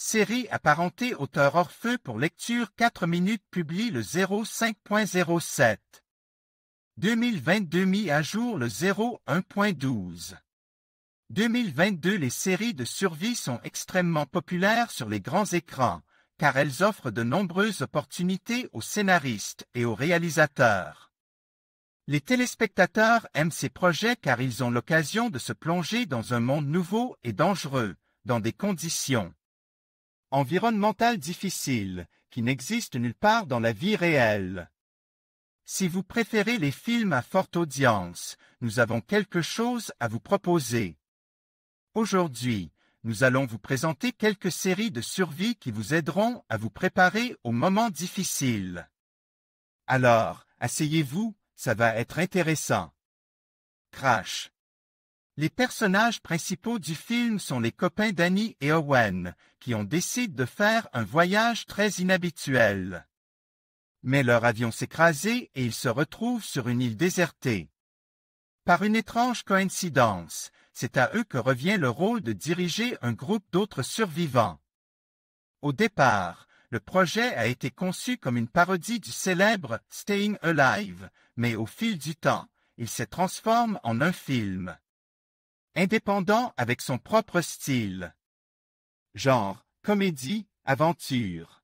Série apparentée Auteur Orfeu pour lecture 4 minutes publie le 05.07. 2022 mis à jour le 01.12. 2022 Les séries de survie sont extrêmement populaires sur les grands écrans, car elles offrent de nombreuses opportunités aux scénaristes et aux réalisateurs. Les téléspectateurs aiment ces projets car ils ont l'occasion de se plonger dans un monde nouveau et dangereux, dans des conditions environnementales difficiles, qui n'existent nulle part dans la vie réelle. Si vous préférez les films à forte audience, nous avons quelque chose à vous proposer. Aujourd'hui, nous allons vous présenter quelques séries de survie qui vous aideront à vous préparer aux moments difficiles. Alors, asseyez-vous, ça va être intéressant. Crash. Les personnages principaux du film sont les copains d'Annie et Owen, qui ont décidé de faire un voyage très inhabituel. Mais leur avion s'écrasait et ils se retrouvent sur une île désertée. Par une étrange coïncidence, c'est à eux que revient le rôle de diriger un groupe d'autres survivants. Au départ, le projet a été conçu comme une parodie du célèbre Staying Alive, mais au fil du temps, il se transforme en un film indépendant avec son propre style. Genre, comédie, aventure.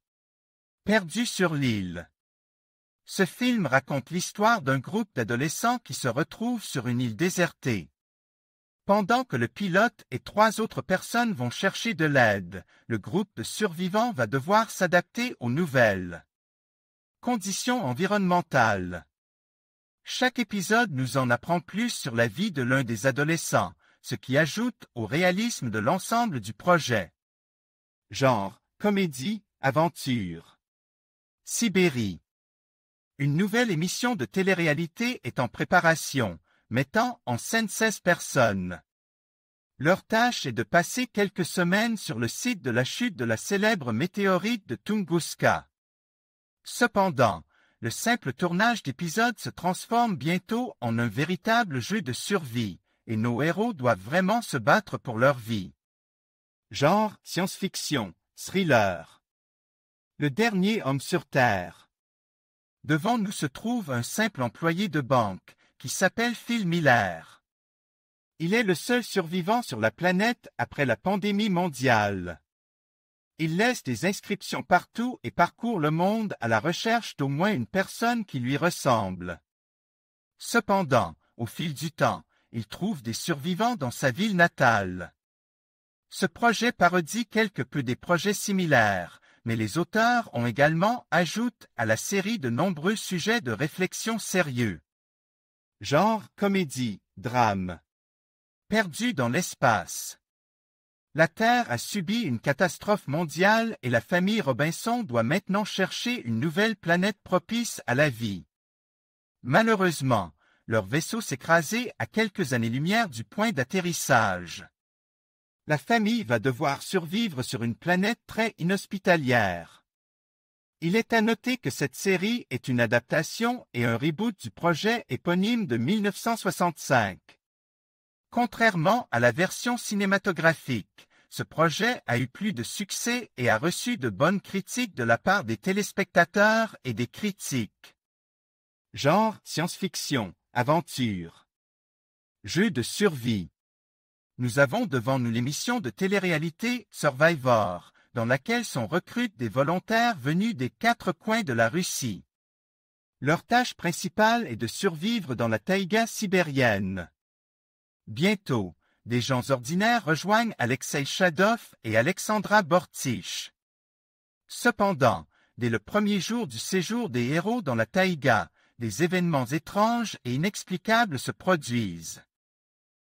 Perdu sur l'île. Ce film raconte l'histoire d'un groupe d'adolescents qui se retrouvent sur une île désertée. Pendant que le pilote et 3 autres personnes vont chercher de l'aide, le groupe de survivants va devoir s'adapter aux nouvelles conditions environnementales. Chaque épisode nous en apprend plus sur la vie de l'un des adolescents, ce qui ajoute au réalisme de l'ensemble du projet. Genre, comédie, aventure. Sibérie. Une nouvelle émission de télé-réalité est en préparation, mettant en scène 16 personnes. Leur tâche est de passer quelques semaines sur le site de la chute de la célèbre météorite de Tunguska. Cependant, le simple tournage d'épisodes se transforme bientôt en un véritable jeu de survie, et nos héros doivent vraiment se battre pour leur vie. Genre, science-fiction, thriller. Le dernier homme sur Terre. Devant nous se trouve un simple employé de banque, qui s'appelle Phil Miller. Il est le seul survivant sur la planète après la pandémie mondiale. Il laisse des inscriptions partout et parcourt le monde à la recherche d'au moins une personne qui lui ressemble. Cependant, au fil du temps, il trouve des survivants dans sa ville natale. Ce projet parodie quelque peu des projets similaires, mais les auteurs ont également ajouté à la série de nombreux sujets de réflexion sérieux. Genre, comédie, drame. Perdu dans l'espace. La Terre a subi une catastrophe mondiale et la famille Robinson doit maintenant chercher une nouvelle planète propice à la vie. Malheureusement, leur vaisseau s'écrasait à quelques années-lumière du point d'atterrissage. La famille va devoir survivre sur une planète très inhospitalière. Il est à noter que cette série est une adaptation et un reboot du projet éponyme de 1965. Contrairement à la version cinématographique, ce projet a eu plus de succès et a reçu de bonnes critiques de la part des téléspectateurs et des critiques. Genre, science-fiction, aventure. Jeu de survie. Nous avons devant nous l'émission de télé-réalité Survivor, dans laquelle sont recrutés des volontaires venus des 4 coins de la Russie. Leur tâche principale est de survivre dans la taïga sibérienne. Bientôt, des gens ordinaires rejoignent Alexei Shadov et Alexandra Bortich. Cependant, dès le premier jour du séjour des héros dans la taïga, des événements étranges et inexplicables se produisent.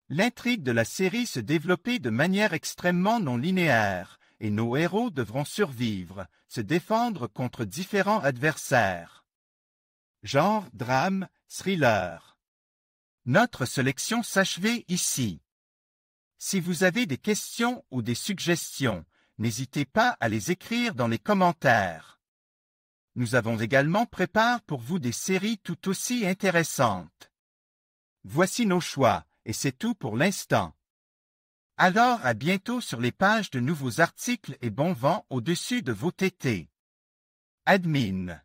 L'intrigue de la série se développe de manière extrêmement non linéaire, et nos héros devront survivre, se défendre contre différents adversaires. Genre, drame, thriller. Notre sélection s'achève ici. Si vous avez des questions ou des suggestions, n'hésitez pas à les écrire dans les commentaires. Nous avons également préparé pour vous des séries tout aussi intéressantes. Voici nos choix, et c'est tout pour l'instant. Alors à bientôt sur les pages de nouveaux articles et bon vent au-dessus de vos tétés. Admin.